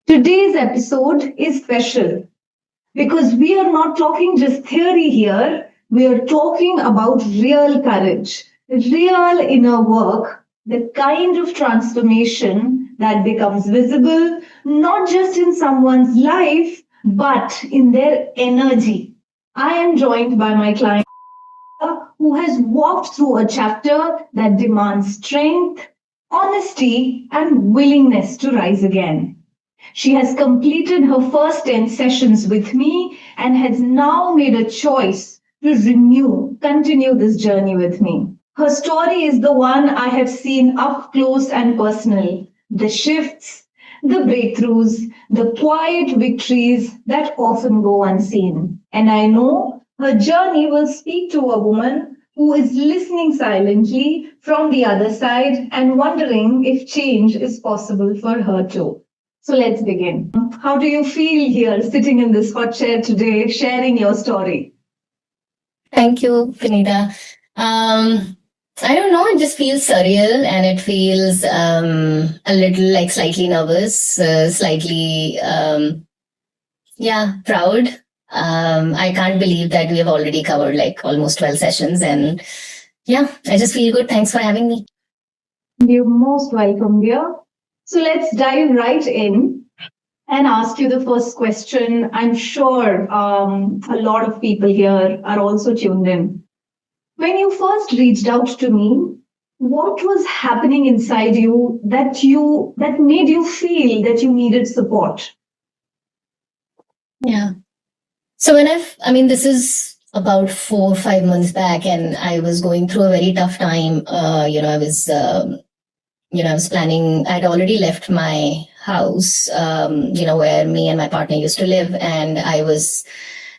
Today's episode is special because we are not talking just theory here, we are talking about real courage, real inner work, the kind of transformation that becomes visible not just in someone's life but in their energy. I am joined by my client who has walked through a chapter that demands strength, honesty, and willingness to rise again. She has completed her first 10 sessions with me and has now made a choice to continue this journey with me. Her story is the one I have seen up close and personal. The shifts, the breakthroughs, the quiet victories that often go unseen. And I know her journey will speak to a woman who is listening silently from the other side and wondering if change is possible for her too. So let's begin. How do you feel here sitting in this hot chair today, sharing your story? Thank you, Puniitta. I don't know, it just feels surreal and it feels a little like slightly nervous, slightly, proud. I can't believe that we have already covered like almost 12 sessions and I just feel good. Thanks for having me. You're most welcome, dear. So let's dive right in and ask you the first question. I'm sure a lot of people here are also tuned in. When you first reached out to me, what was happening inside you that made you feel that you needed support? Yeah. So this is about 4 or 5 months back, and I was going through a very tough time. I was planning. I'd already left my house, where me and my partner used to live, and I was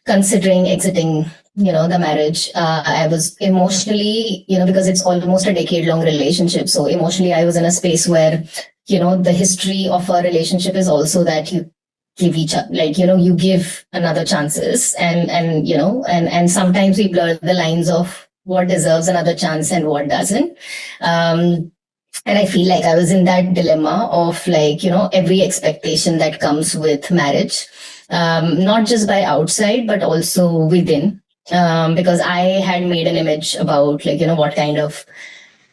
considering exiting, the marriage. I was emotionally, because it's almost a decade-long relationship. So emotionally, I was in a space where, the history of our relationship is also that you give each other, you give another chances, and sometimes we blur the lines of what deserves another chance and what doesn't. And I feel like I was in that dilemma of every expectation that comes with marriage, not just by outside, but also within. Because I had made an image about what kind of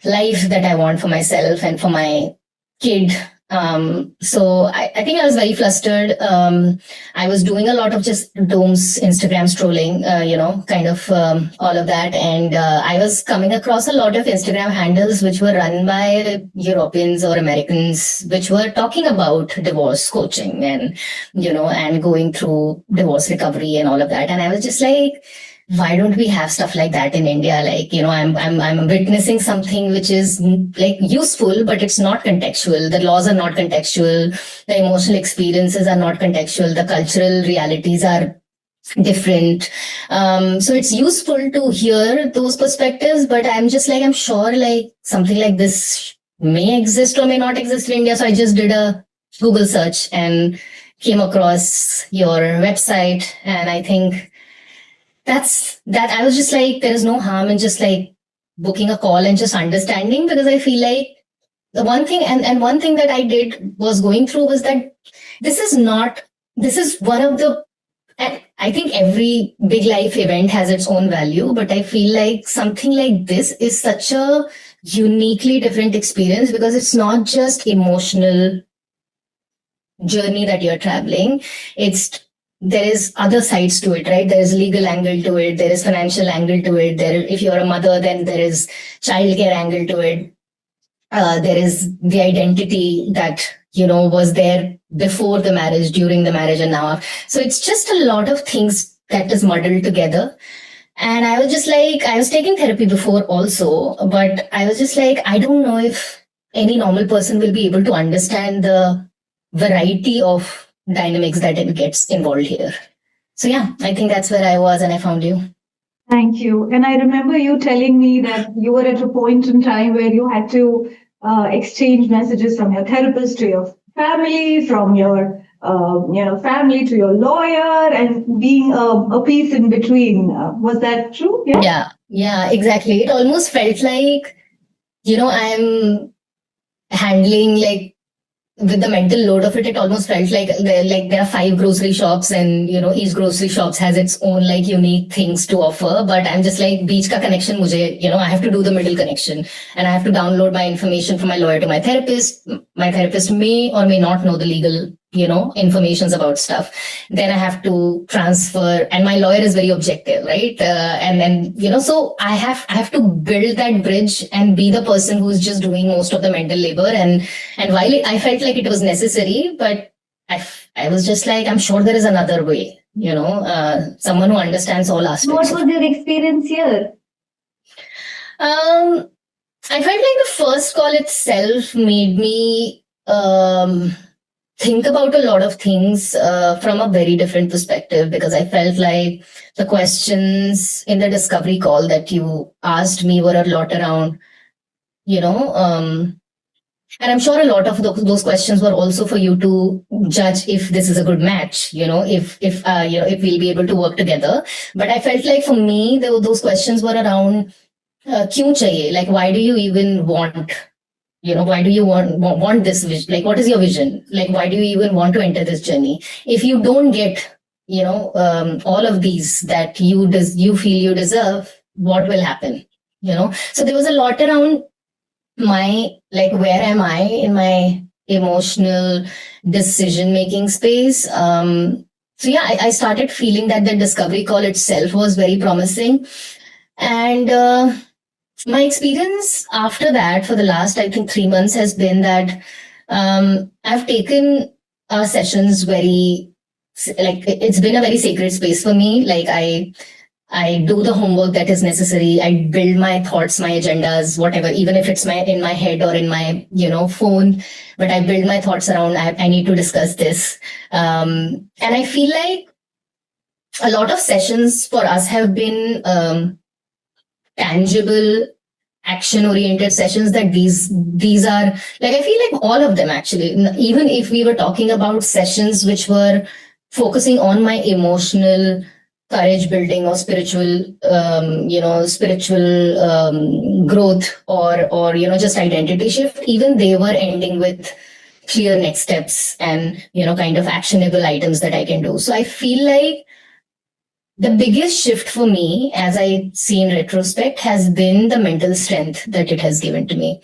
life that I want for myself and for my kid. So I think I was very flustered. I was doing a lot of just Dome's Instagram strolling, all of that. And I was coming across a lot of Instagram handles which were run by Europeans or Americans, which were talking about divorce coaching and going through divorce recovery and all of that. And I was just like, why don't we have stuff like that in India? I'm witnessing something which is like useful, but it's not contextual. The laws are not contextual. The emotional experiences are not contextual. The cultural realities are different. So it's useful to hear those perspectives, but I'm sure like something like this may exist or may not exist in India. So I just did a Google search and came across your website, and I think that I was just like, there is no harm in just like booking a call and just understanding, because I feel like the one thing and one thing that I did was going through was that this is one of the, and I think every big life event has its own value, but I feel like something like this is such a uniquely different experience because it's not just emotional journey that you're traveling. There is other sides to it, right? There is legal angle to it. There is financial angle to it. If you're a mother, then there is childcare angle to it. There is the identity that, was there before the marriage, during the marriage, and now. So it's just a lot of things that is muddled together. And I was just like, I was taking therapy before also, but I was just like, I don't know if any normal person will be able to understand the variety of dynamics that it gets involved here. So I think that's where I was and I found you. Thank you. And I remember you telling me that you were at a point in time where you had to exchange messages from your therapist to your family, from your family to your lawyer, and being a piece in between. Was that true? Yeah, exactly. It almost felt like, I'm handling like with the mental load of it, it almost felt like there are 5 grocery shops, and each grocery shops has its own like unique things to offer. But I'm just like, beach ka connection, mujhe, I have to do the middle connection, and I have to download my information from my lawyer to my therapist. My therapist may or may not know the legal informations about stuff. Then I have to transfer, and my lawyer is very objective, right? And then so I have to build that bridge and be the person who's just doing most of the mental labor. And while I felt like it was necessary, but I was just like, I'm sure there is another way, someone who understands all aspects. What was your experience here? I felt like the first call itself made me think about a lot of things from a very different perspective, because I felt like the questions in the discovery call that you asked me were a lot around, and I'm sure a lot of those questions were also for you to judge if this is a good match, if we'll be able to work together. But I felt like for me, those questions were around kyun chahiye? Like, why do you even want? Why do you want this vision? Like, what is your vision? Like, why do you even want to enter this journey? If you don't get, all of these that you feel you deserve, what will happen? So there was a lot around my, like, where am I in my emotional decision making space? So yeah, I started feeling that the discovery call itself was very promising. And my experience after that for the last, I think, 3 months has been that I've taken our sessions very, like, it's been a very sacred space for me. Like, I do the homework that is necessary. I build my thoughts, my agendas, whatever, even if it's in my head or in my, phone, but I build my thoughts around, I need to discuss this. And I feel like a lot of sessions for us have been tangible, action oriented sessions. That these are, like, I feel like all of them actually, even if we were talking about sessions which were focusing on my emotional courage building or spiritual growth, or just identity shift, even they were ending with clear next steps and kind of actionable items that I can do. So I feel like the biggest shift for me, as I see in retrospect, has been the mental strength that it has given to me,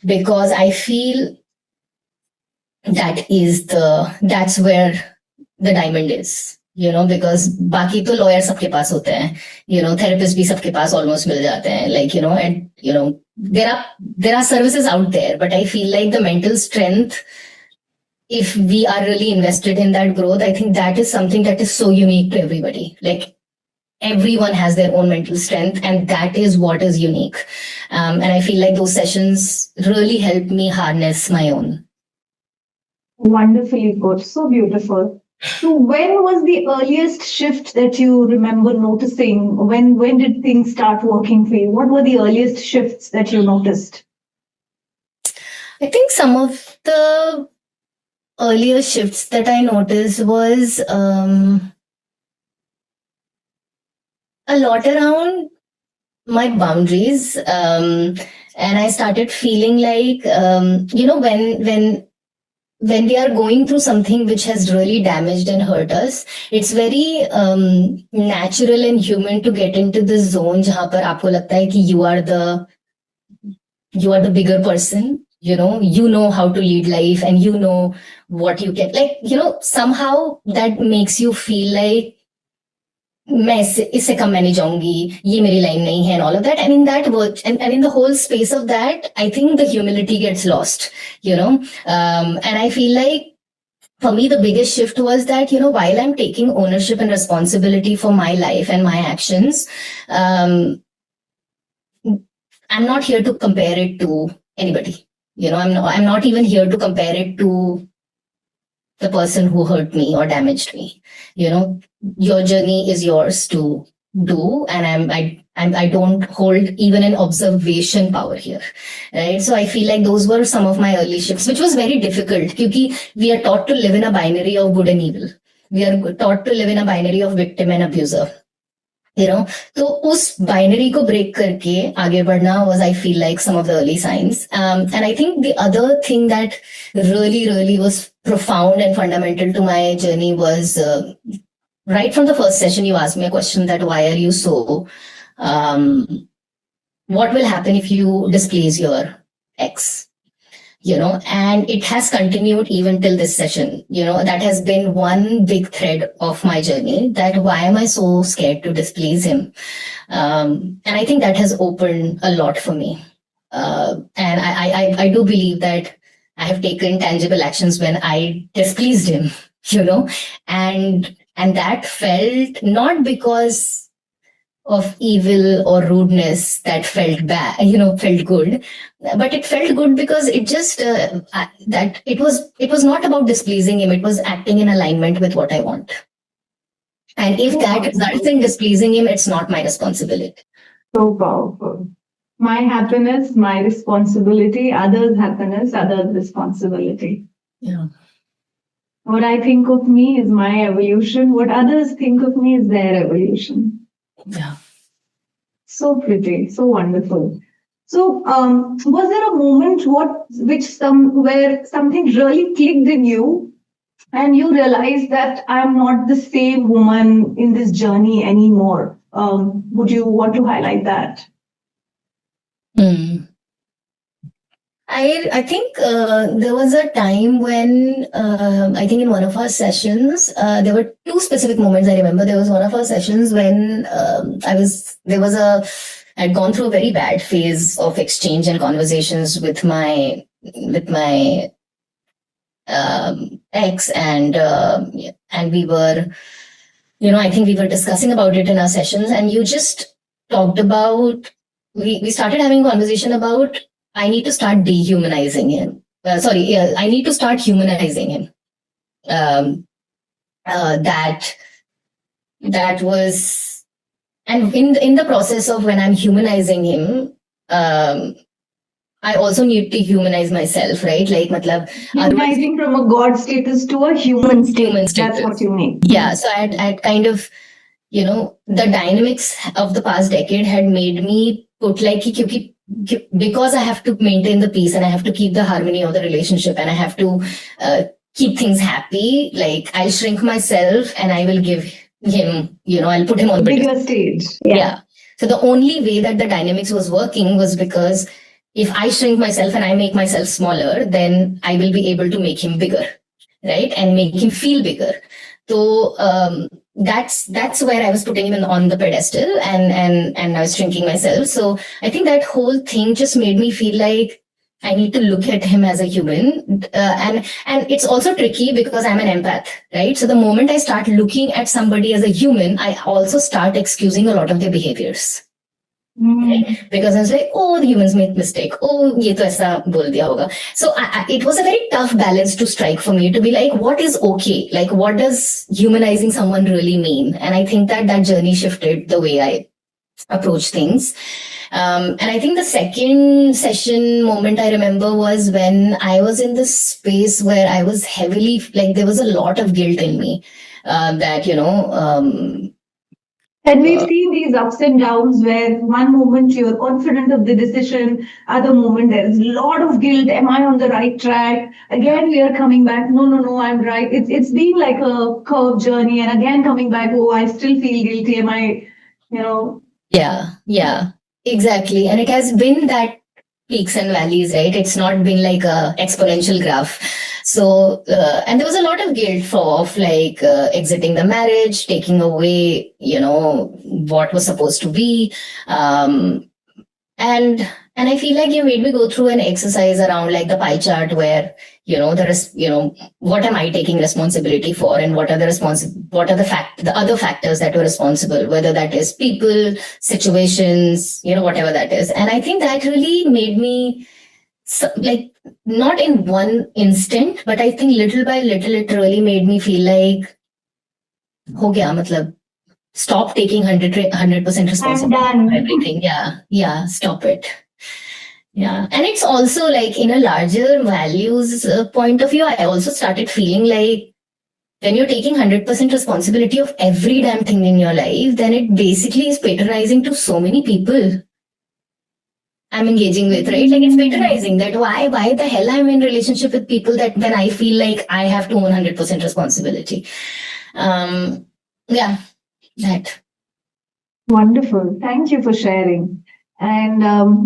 because I feel that's where the diamond is. Because बाकी तो lawyer सबके पास होते हैं, therapist भी सबके पास almost मिल जाते हैं, like, and there are services out there, but I feel like the mental strength, if we are really invested in that growth, I think that is something that is so unique to everybody. Like, everyone has their own mental strength, and that is what is unique. And I feel like those sessions really helped me harness my own. Wonderfully put. So beautiful. So when was the earliest shift that you remember noticing? When did things start working for you? What were the earliest shifts that you noticed? I think some of the earlier shifts that I noticed was a lot around my boundaries. And I started feeling like, when we are going through something which has really damaged and hurt us, it's very natural and human to get into this zone जहाँ पर आपको लगता है कि you are the bigger person, how to lead life, and what you can, like, somehow that makes you feel like मैं इससे कम मैं नहीं जाऊंगी, ये मेरी लाइन नहीं है, and all of that. And in that work, and in the whole space of that, I think the humility gets lost, and I feel like for me the biggest shift was that, while I'm taking ownership and responsibility for my life and my actions, I'm not here to compare it to anybody. I'm not even here to compare it to the person who hurt me or damaged me. Your journey is yours to do, and I don't hold even an observation power here, right? So I feel like those were some of my early shifts, which was very difficult because we are taught to live in a binary of good and evil. We are taught to live in a binary of victim and abuser. you know. तो उस binary को break करके आगे बढ़ना was, I feel like, some of the early signs. And I think the other thing that really was profound and fundamental to my journey was, right from the first session you asked me a question that why are you so, um, what will happen if you displease your ex, and it has continued even till this session. That has been one big thread of my journey, that why am I so scared to displease him. And I think that has opened a lot for me. And I do believe that I have taken tangible actions when I displeased him, and that felt not because of evil or rudeness that felt bad, felt good, but it felt good because it just that it was not about displeasing him. It was acting in alignment with what I want. And if that results in displeasing him, it's not my responsibility. So powerful. My happiness, my responsibility. Others' happiness, others' responsibility. Yeah. What I think of me is my evolution. What others think of me is their evolution. Yeah. So pretty, so wonderful. So, was there a moment where something really clicked in you, and you realized that I'm not the same woman in this journey anymore? Would you want to highlight that? I think there was a time when I think in one of our sessions there were two specific moments I remember. There was one of our sessions when I'd gone through a very bad phase of exchange and conversations with my ex, and we were, I think we were discussing about it in our sessions, and you just talked about, we started having a conversation about, I need to start dehumanizing him. I need to start humanizing him. That was, and in the process of when I'm humanizing him, I also need to humanize myself, right? Like, humanizing from a God status to a human status. That's what you mean. Yeah. So I'd kind of, the dynamics of the past decade had made me put like, because I have to maintain the peace and I have to keep the harmony of the relationship and I have to keep things happy, like I'll shrink myself and I will give him, I'll put him on bigger stage. Yeah. So the only way that the dynamics was working was because if I shrink myself and I make myself smaller, then I will be able to make him bigger, right? And make him feel bigger. So that's where I was putting him on the pedestal, and I was shrinking myself. So I think that whole thing just made me feel like I need to look at him as a human, and it's also tricky because I'm an empath, right? So the moment I start looking at somebody as a human, I also start excusing a lot of their behaviors. Right? Because I was like, oh, the humans make mistake. Oh, ye to aisa bol diya hoga. So it was a very tough balance to strike for me, to be like, what is okay? Like, what does humanizing someone really mean? And I think that journey shifted the way I approach things. And I think the second session moment I remember was when I was in this space where I was heavily, like, there was a lot of guilt in me that, and we've seen these ups and downs where one moment you're confident of the decision, other moment there's a lot of guilt. Am I on the right track? Again, we are coming back. No, I'm right. It's been like a curved journey, and again coming back. Oh, I still feel guilty. Am I, Yeah, exactly. And it has been that peaks and valleys, right? It's not been like a exponential graph. So, and there was a lot of guilt of like exiting the marriage, taking away, what was supposed to be. And I feel like you made me go through an exercise around like the pie chart where, there is, what am I taking responsibility for, and what are the other factors that were responsible, whether that is people, situations, whatever that is. And I think that really made me, like, not in one instant, but I think little by little, it really made me feel like, ho gaya, matlab, stop taking 100% responsibility for everything. Yeah, stop it. Yeah. And it's also like in a larger values point of view, I also started feeling like When you're taking 100% responsibility of every damn thing in your life, then it basically is patronizing to so many people I'm engaging with, right? Like it's patronizing that why the hell I'm in relationship with people that when I feel like I have to own 100% responsibility. Um, yeah, that. Wonderful. Thank you for sharing. And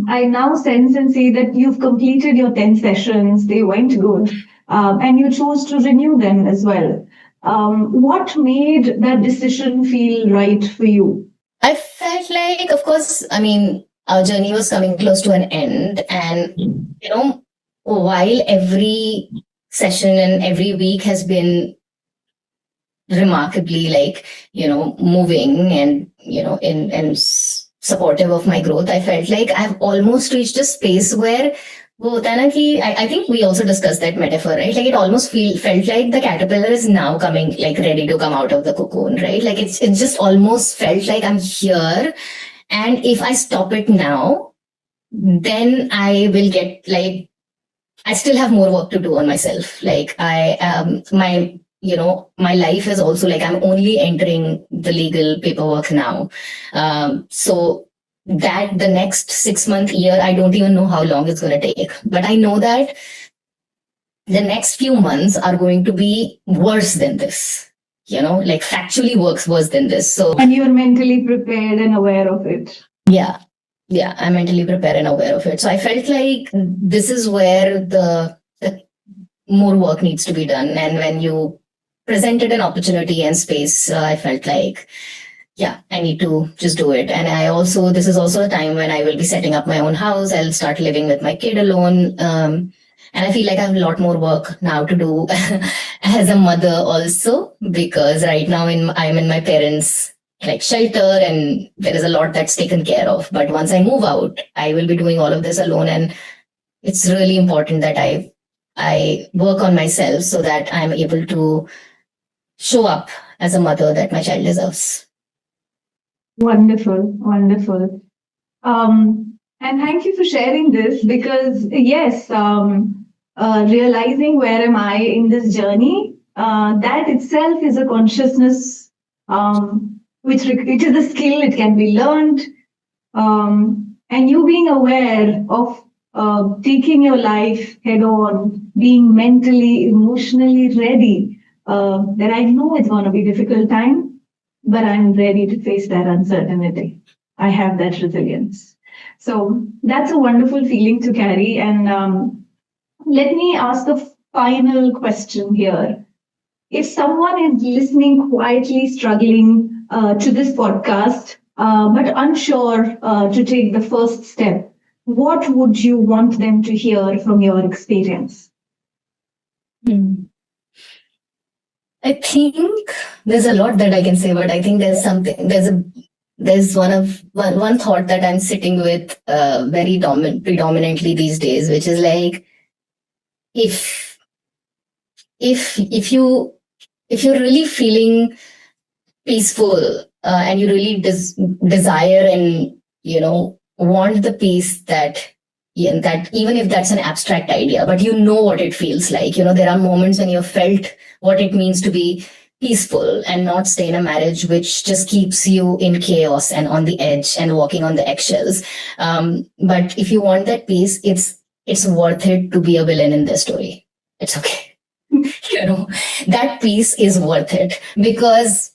I now sense and see that you've completed your 10 sessions. They went good. And you chose to renew them as well. What made that decision feel right for you? I felt like, of course, I mean, our journey was coming close to an end. And, you know, while every session and every week has been remarkably like, moving and, supportive of my growth, I felt like I've almost reached a space where वो होता है ना कि I think we also discussed that metaphor, right? Like it almost felt like the caterpillar is now coming, like ready to come out of the cocoon, right? Like it just almost felt like I'm here, and if I stop it now, then I will get like I still have more work to do on myself. Like my life is also like I'm only entering the legal paperwork now. So that the next 6 month year, I don't even know how long it's going to take, but I know that the next few months are going to be worse than this, like factually worse than this. So, and you're mentally prepared and aware of it. Yeah, I'm mentally prepared and aware of it. So I felt like this is where the more work needs to be done. And when you presented an opportunity and space, I felt like, yeah, I need to just do it. And this is also a time when I will be setting up my own house. I'll start living with my kid alone. And I feel like I have a lot more work now to do as a mother also, because right now I'm in my parents' like shelter, and there is a lot that's taken care of. But once I move out, I will be doing all of this alone, and it's really important that I work on myself so that I'm able to show up as a mother that my child deserves. Wonderful, wonderful. And thank you for sharing this, because yes, realizing where am I in this journey, that itself is a consciousness, it is a skill, it can be learned. And you being aware of taking your life head on, being mentally, emotionally ready, that I know it's going to be a difficult time, but I'm ready to face that uncertainty. I have that resilience. So that's a wonderful feeling to carry. And let me ask the final question here. If someone is listening quietly, struggling to this podcast, but unsure to take the first step, what would you want them to hear from your experience? I think there's a lot that I can say, but I think there's one thought that I'm sitting with very predominantly these days, which is like if you're really feeling peaceful and you really desire and want the peace that even if that's an abstract idea, but you know what it feels like. There are moments when you've felt what it means to be peaceful and not stay in a marriage which just keeps you in chaos and on the edge and walking on the eggshells. But if you want that peace, it's worth it to be a villain in their story. It's okay. That peace is worth it, because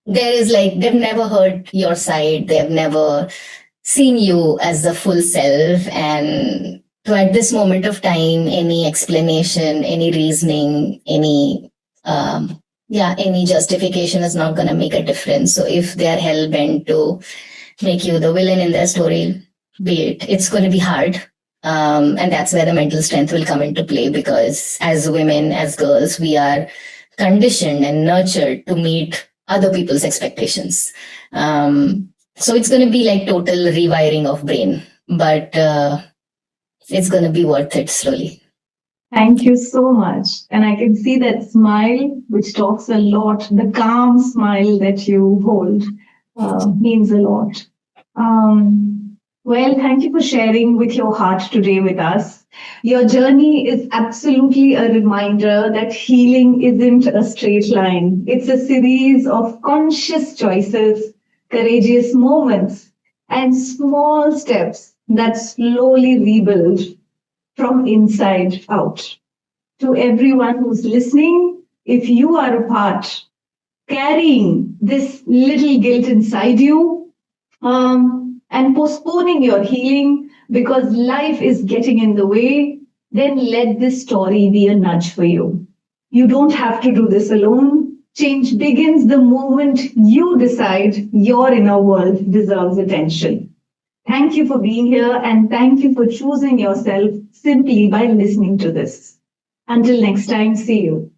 there is like, they've never heard your side. They've never seen you as the full self. And so at this moment of time, any explanation, any reasoning, any justification is not going to make a difference. So if they are hell bent to make you the villain in their story, it's going to be hard. And that's where the mental strength will come into play, because as women, as girls, we are conditioned and nurtured to meet other people's expectations. So it's going to be like total rewiring of brain, but it's going to be worth it slowly. Thank you so much. And I can see that smile, which talks a lot. The calm smile that you hold means a lot. Well, thank you for sharing with your heart today with us. Your journey is absolutely a reminder that healing isn't a straight line. It's a series of conscious choices, courageous moments, and small steps that slowly rebuild from inside out. To everyone who's listening, if you are a part carrying this little guilt inside you, and postponing your healing because life is getting in the way, then let this story be a nudge for you. You don't have to do this alone. Change begins the moment you decide your inner world deserves attention. Thank you for being here and thank you for choosing yourself simply by listening to this. Until next time, see you.